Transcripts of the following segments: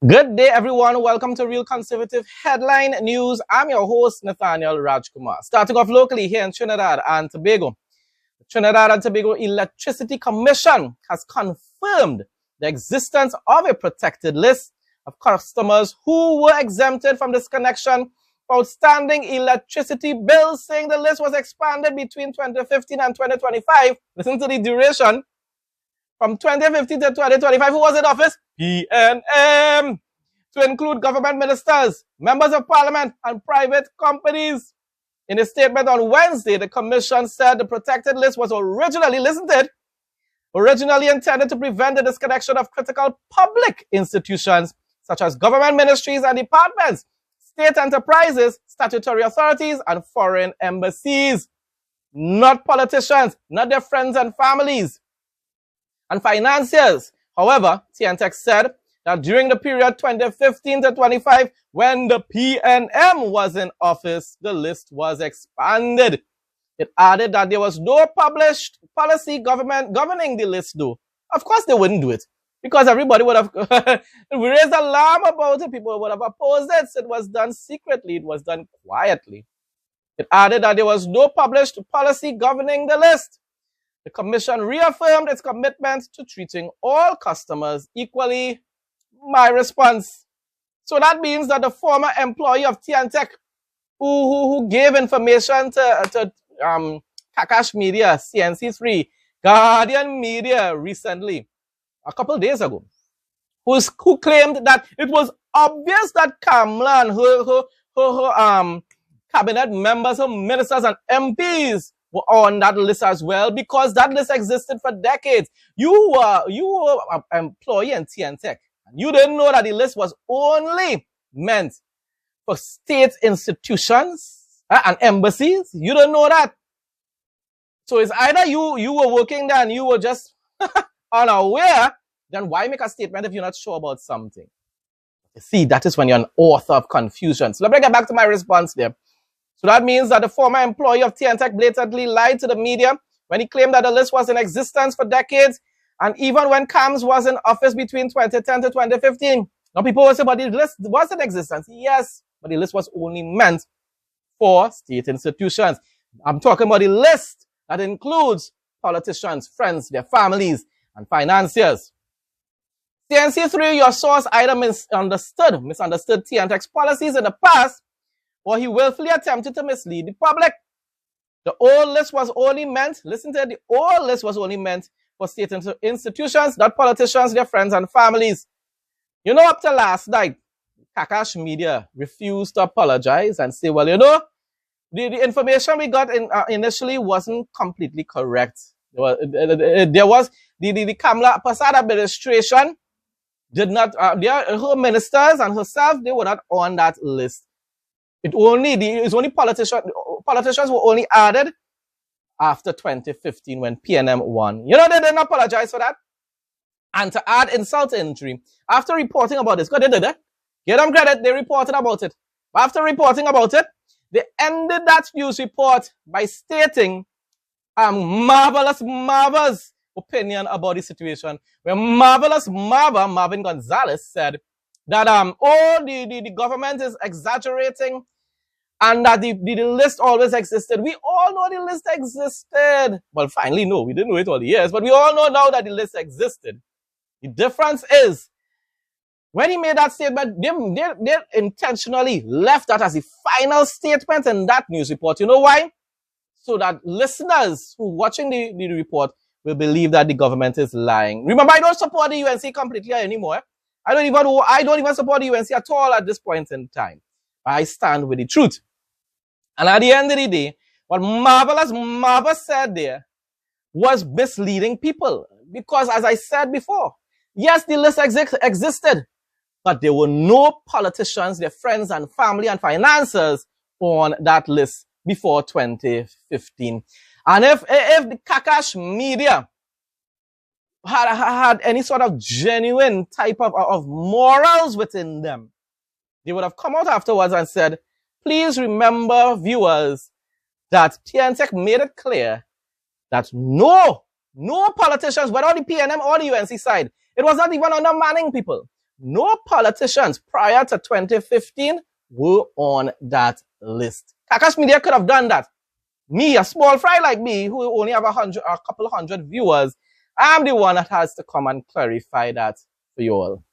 Good day, everyone. Welcome to Real Conservative Headline News. I'm your host, Nathaniel Rajkumar. Starting off locally here in Trinidad and Tobago. The Trinidad and Tobago Electricity Commission has confirmed the existence of a protected list of customers who were exempted from disconnection for outstanding electricity bills, saying the list was expanded between 2015 and 2025. Listen to the duration. From 2015 to 2025, who was in office? PNM. To include government ministers, members of parliament, and private companies. In a statement on Wednesday, the commission said the protected list was originally, listen to it, originally intended to prevent the disconnection of critical public institutions such as government ministries and departments, state enterprises, statutory authorities, and foreign embassies. Not politicians, not their friends and families and financiers. However, T&TEC said that during the period 2015 to 25, when the PNM was in office, the list was expanded. It added that there was no published policy governing the list, though. Of course, they wouldn't do it because everybody would have raised alarm about it. People would have opposed it. So it was done secretly. It was done quietly. It added that there was no published policy governing the list. The commission reaffirmed its commitment to treating all customers equally. My response. So that means that the former employee of T&TEC who gave information to Kakash Media, CNC3, Guardian Media recently, a couple of days ago, who claimed that it was obvious that Kamla and her cabinet members, her ministers and MPs were on that list as well, because that list existed for decades. You were an employee in T&TEC. You didn't know that the list was only meant for state institutions and embassies. You don't know that. So it's either you were working there and you were just unaware, then why make a statement if you're not sure about something? You see, that is when you're an author of confusion. So let me get back to my response there. So that means that the former employee of T&TEC blatantly lied to the media when he claimed that the list was in existence for decades, and even when CAMS was in office between 2010 to 2015. Now people will say, but the list was in existence. Yes, but the list was only meant for state institutions. I'm talking about the list that includes politicians, friends, their families, and financiers. CNC3, your source either misunderstood T&TEC's policies in the past, or he willfully attempted to mislead the public. The old list was only meant, listen to it, the old list was only meant for state institutions, not politicians, their friends and families. You know, up to last night, Kakash Media refused to apologize and say, well, you know, the information we got initially wasn't completely correct. There was the Kamla Prasad administration did not, her ministers and herself, they were not on that list. It's only politicians were only added after 2015 when PNM won. You know, they didn't apologize for that. And to add insult to injury, after reporting about this, they did it. Give them credit, they reported about it. But after reporting about it, they ended that news report by stating Marvelous Marva's opinion about the situation. Where Marvelous Marva, Marvin Gonzalez, said that the government is exaggerating and that the list always existed. We all know the list existed. Well, finally, no, we didn't know it all the years, but we all know now that the list existed. The difference is, when he made that statement, they intentionally left that as the final statement in that news report. You know why? So that listeners who are watching the report will believe that the government is lying. Remember, I don't support the UNC completely anymore. I don't even support the UNC at all at this point in time. I stand with the truth. And at the end of the day, what Marvelous Marva said there was misleading people. Because as I said before, yes, the list existed, but there were no politicians, their friends and family and financiers on that list before 2015. And if the Kakash Media had any sort of genuine type of morals within them, they would have come out afterwards and said, please remember, viewers, that T&TEC made it clear that no politicians, whether on the PNM or the UNC side, it was not even under Manning people, no politicians prior to 2015 were on that list. Kakash Media could have done that. Me, a small fry like me, who only have a couple of hundred viewers, I'm the one that has to come and clarify that for you all.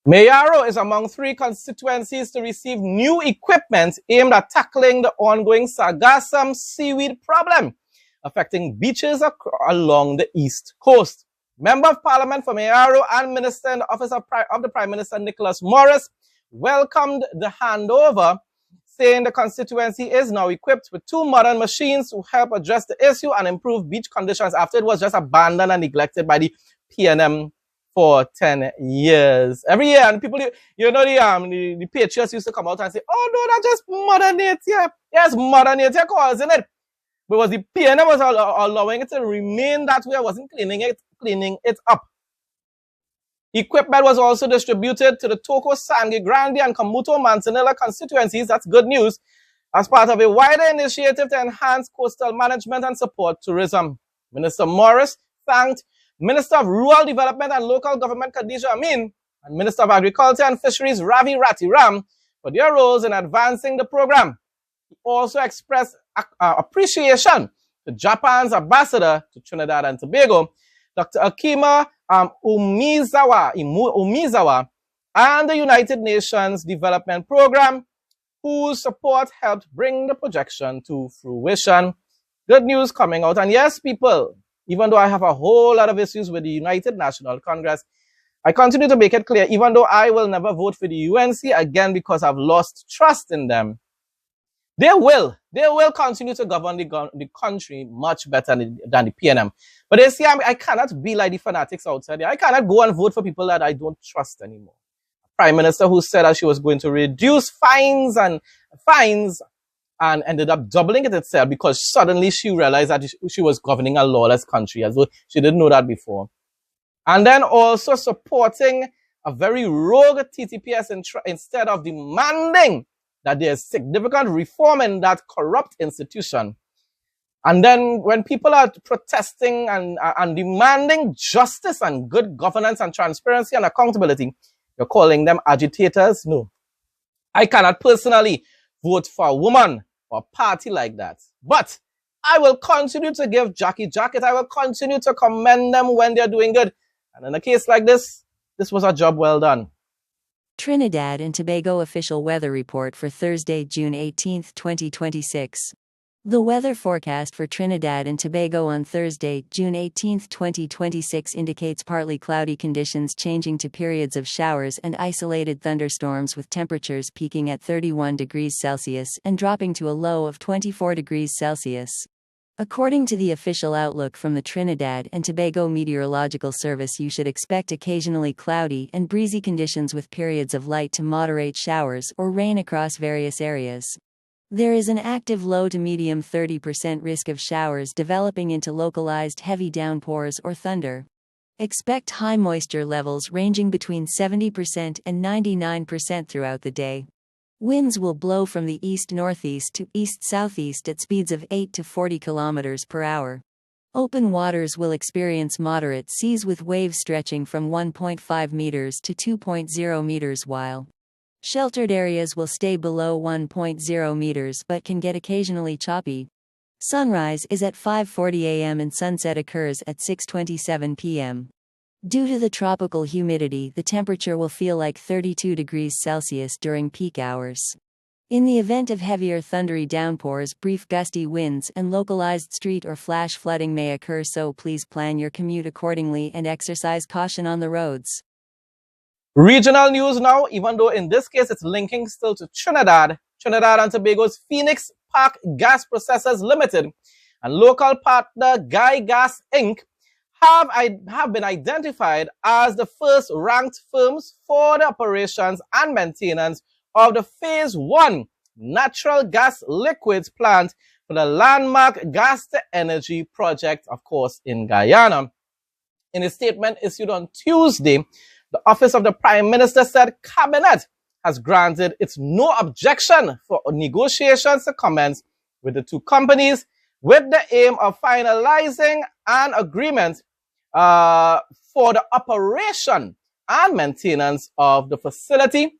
Mayaro is among 3 constituencies to receive new equipment aimed at tackling the ongoing sargassum seaweed problem affecting beaches along the East Coast. Member of Parliament for Mayaro and Minister in the Office of the Prime Minister Nicholas Morris welcomed the handover, saying the constituency is now equipped with 2 modern machines to help address the issue and improve beach conditions after it was just abandoned and neglected by the PNM for 10 years. Every year, and people, you know, the patriots used to come out and say, oh no, that's just Mother Nature. Yes, Mother Nature causing it. Because the PNM was allowing it to remain that way, wasn't cleaning it up. Equipment was also distributed to the Toko, Sangre Grande, and Camuto Manzanilla constituencies. That's good news. As part of a wider initiative to enhance coastal management and support tourism. Minister Morris thanked Minister of Rural Development and Local Government Khadija Amin and Minister of Agriculture and Fisheries Ravi Ratiram for their roles in advancing the program. He also expressed appreciation to Japan's ambassador to Trinidad and Tobago, Dr. Akima Umizawa, and the United Nations Development Program, whose support helped bring the projection to fruition. Good news coming out. And yes, people, even though I have a whole lot of issues with the United National Congress, I continue to make it clear, even though I will never vote for the UNC again because I've lost trust in them, they will continue to govern the country much better than the PNM. But they see, I cannot be like the fanatics outside there. I cannot go and vote for people that I don't trust anymore. Prime Minister who said that she was going to reduce fines and ended up doubling it itself because suddenly she realized that she was governing a lawless country, as though she didn't know that before. And then also supporting a very rogue TTPS instead of demanding that there's significant reform in that corrupt institution. And then when people are protesting and demanding justice and good governance and transparency and accountability, you're calling them agitators? No. I cannot personally vote for a woman or a party like that. But I will continue to give Jackie Jacket. I will continue to commend them when they're doing good. And in a case like this, this was a job well done. Trinidad and Tobago official weather report for Thursday, June 18, 2026. The weather forecast for Trinidad and Tobago on Thursday, June 18, 2026 indicates partly cloudy conditions changing to periods of showers and isolated thunderstorms with temperatures peaking at 31 degrees Celsius and dropping to a low of 24 degrees Celsius. According to the official outlook from the Trinidad and Tobago Meteorological Service, you should expect occasionally cloudy and breezy conditions with periods of light to moderate showers or rain across various areas. There is an active low to medium 30% risk of showers developing into localized heavy downpours or thunder. Expect high moisture levels ranging between 70% and 99% throughout the day. Winds will blow from the east-northeast to east-southeast at speeds of 8 to 40 km per hour. Open waters will experience moderate seas with waves stretching from 1.5 meters to 2.0 meters, while sheltered areas will stay below 1.0 meters but can get occasionally choppy. Sunrise is at 5:40 a.m. and sunset occurs at 6:27 p.m. Due to the tropical humidity, the temperature will feel like 32 degrees Celsius during peak hours. In the event of heavier thundery downpours, brief gusty winds and localized street or flash flooding may occur, so please plan your commute accordingly and exercise caution on the roads. Regional news now, even though in this case it's linking still to Trinidad. Trinidad and Tobago's Phoenix Park Gas Processors Limited and local partner Guy Gas Inc. have been identified as the first ranked firms for the operations and maintenance of the Phase 1 natural gas liquids plant for the landmark gas to energy project, of course, in Guyana. In a statement issued on Tuesday, the Office of the Prime Minister said Cabinet has granted its no objection for negotiations to commence with the two companies with the aim of finalizing an agreement for the operation and maintenance of the facility.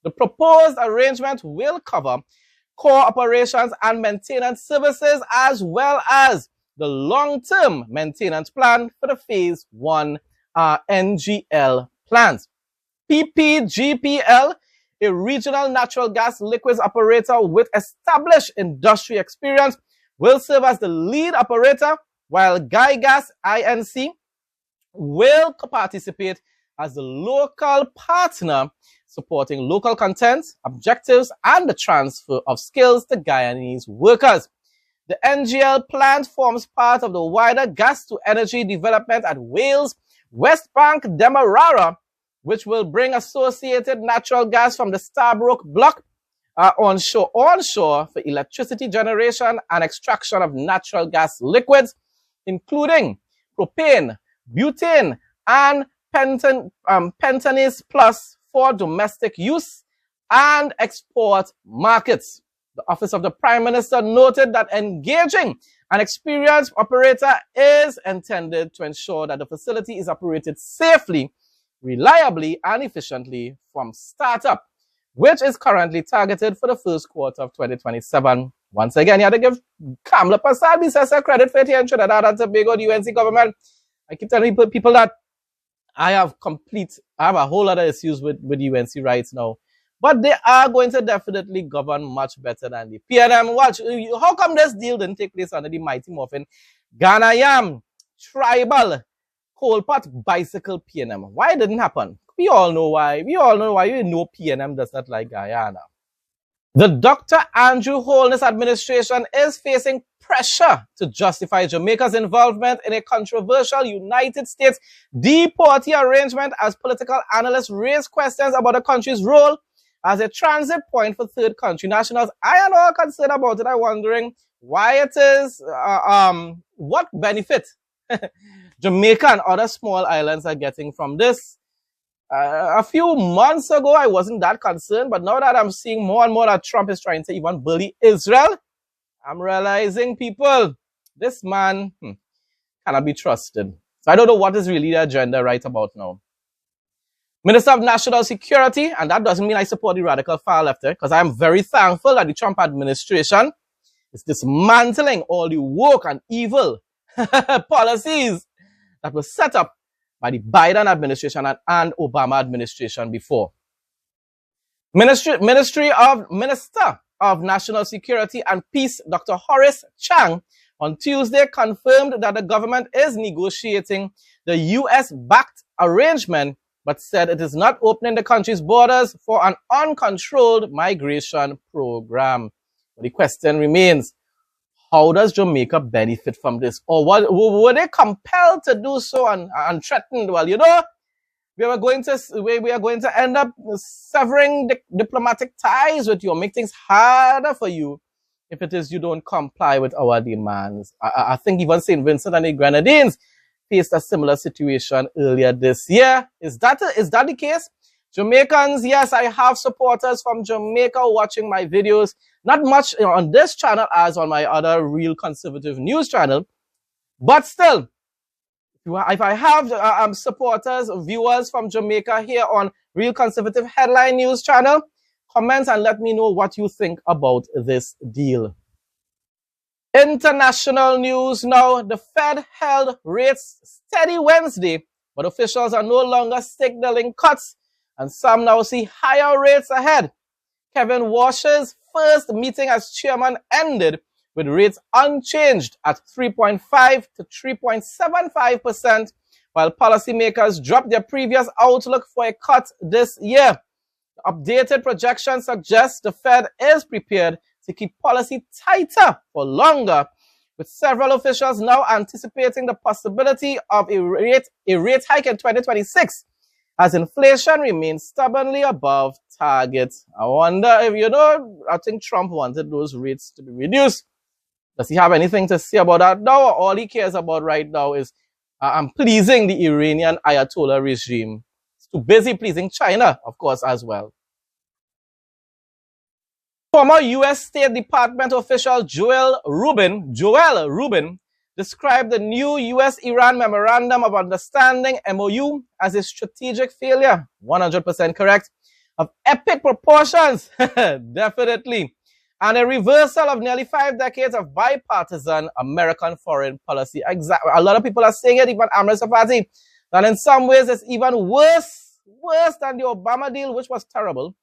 The proposed arrangement will cover core operations and maintenance services, as well as the long-term maintenance plan for the Phase 1 NGL plants. PPGPL, a regional natural gas liquids operator with established industry experience, will serve as the lead operator, while Guy Gas Inc. will participate as the local partner, supporting local content, objectives, and the transfer of skills to Guyanese workers. The NGL plant forms part of the wider gas-to-energy development at Wales West Bank Demerara, which will bring associated natural gas from the Starbrook block onshore for electricity generation and extraction of natural gas liquids, including propane, butane, and pentanese plus for domestic use and export markets. The Office of the Prime Minister noted that engaging an experienced operator is intended to ensure that the facility is operated safely, reliably, and efficiently from startup, which is currently targeted for the first quarter of 2027. Once again, you have to give Kamala Pasal credit for it here in Trinidad and Tobago, the UNC government. I keep telling people that I have a whole lot of issues with UNC right now. But they are going to definitely govern much better than the PNM. Watch, how come this deal didn't take place under the Mighty Morphin Ghanaian tribal coal pot bicycle PNM? Why it didn't happen? We all know why. We all know why. You know PNM does not like Guyana. The Dr. Andrew Holness administration is facing pressure to justify Jamaica's involvement in a controversial United States deportee arrangement as political analysts raise questions about the country's role as a transit point for third country nationals. I am all concerned about it. I'm wondering why it is, what benefit Jamaica and other small islands are getting from this. A few months ago, I wasn't that concerned, but now that I'm seeing more and more that Trump is trying to even bully Israel, I'm realizing, people, this man cannot be trusted. So I don't know what is really the agenda right about now. Minister of National Security, and that doesn't mean I support the radical far left, because I am very thankful that the Trump administration is dismantling all the woke and evil policies that were set up by the Biden administration and Obama administration before. Minister of National Security and Peace, Dr. Horace Chang, on Tuesday confirmed that the government is negotiating the U.S.-backed arrangement, but said it is not opening the country's borders for an uncontrolled migration program. But the question remains, how does Jamaica benefit from this? Or were they compelled to do so and threatened? Well, you know, we are going to end up severing diplomatic ties with you, make things harder for you if it is you don't comply with our demands. I think even St. Vincent and the Grenadines faced a similar situation earlier this year. Is that the case? Jamaicans, yes, I have supporters from Jamaica watching my videos. Not much on this channel as on my other Real Conservative News channel. But still, if I have supporters, viewers from Jamaica here on Real Conservative Headline News channel, comment and let me know what you think about this deal. International news now. The Fed held rates steady Wednesday, but officials are no longer signaling cuts, and some now see higher rates ahead. Kevin Walsh's first meeting as chairman ended with rates unchanged at 3.5 to 3.75%, while policymakers dropped their previous outlook for a cut this year. The updated projection suggests the Fed is prepared to keep policy tighter for longer, with several officials now anticipating the possibility of a rate hike in 2026 as inflation remains stubbornly above target. I wonder if, I think Trump wanted those rates to be reduced. Does he have anything to say about that now? Or all he cares about right now is pleasing the Iranian Ayatollah regime. He's too busy pleasing China, of course, as well. Former U.S. State Department official Joel Rubin described the new U.S.-Iran Memorandum of Understanding, MOU, as a strategic failure, 100% correct, of epic proportions, definitely, and a reversal of nearly 5 decades of bipartisan American foreign policy. A lot of people are saying it, even Amr Safati, that in some ways it's even worse than the Obama deal, which was terrible.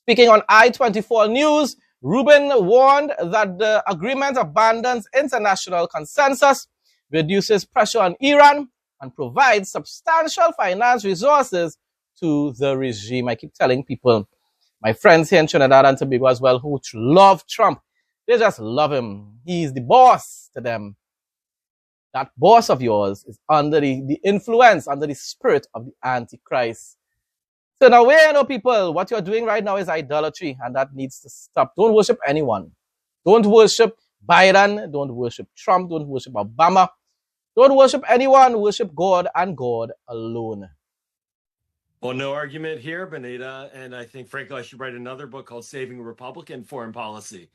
Speaking on I-24 News, Rubin warned that the agreement abandons international consensus, reduces pressure on Iran, and provides substantial finance resources to the regime. I keep telling people, my friends here in Trinidad and Tobago as well, who love Trump, they just love him. He's the boss to them. That boss of yours is under the influence, under the spirit of the Antichrist. So now, people, what you're doing right now is idolatry, and that needs to stop. Don't worship anyone. Don't worship Biden. Don't worship Trump. Don't worship Obama. Don't worship anyone. Worship God and God alone. Well, no argument here, Benita. And I think, frankly, I should write another book called Saving Republican Foreign Policy,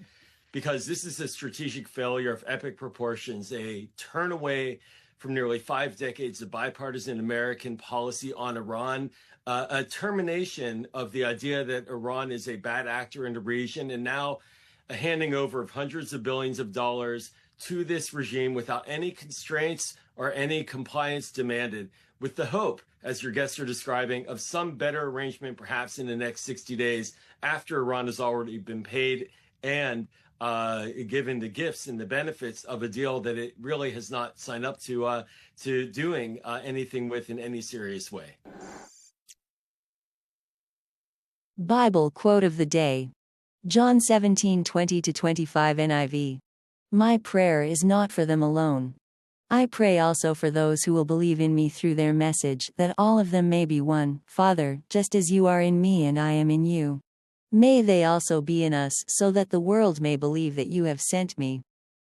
because this is a strategic failure of epic proportions, a turn away from nearly 5 decades of bipartisan American policy on Iran, a termination of the idea that Iran is a bad actor in the region, and now a handing over of hundreds of billions of dollars to this regime without any constraints or any compliance demanded, with the hope, as your guests are describing, of some better arrangement perhaps in the next 60 days after Iran has already been paid and given the gifts and the benefits of a deal that it really has not signed up to doing anything with in any serious way. Bible quote of the day. John 17:20-25 NIV. My prayer is not for them alone. I pray also for those who will believe in me through their message, that all of them may be one, Father, just as you are in me and I am in you. May they also be in us, so that the world may believe that you have sent me.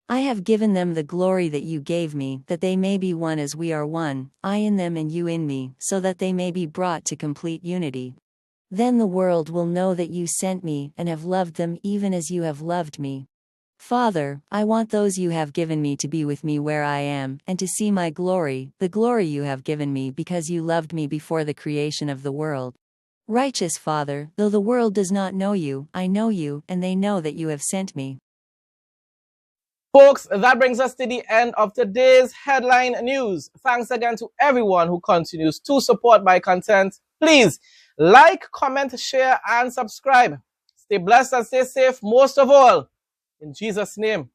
I have given them the glory that you gave me, that they may be one as we are one, I in them and you in me, so that they may be brought to complete unity. Then the world will know that you sent me and have loved them even as you have loved me. Father, I want those you have given me to be with me where I am, and to see my glory, the glory you have given me because you loved me before the creation of the world. Righteous Father, though the world does not know you, I know you, and they know that you have sent me. Folks, that brings us to the end of today's headline news. Thanks again to everyone who continues to support my content. Please like, comment, share, and subscribe. Stay blessed and stay safe, most of all. In Jesus' name.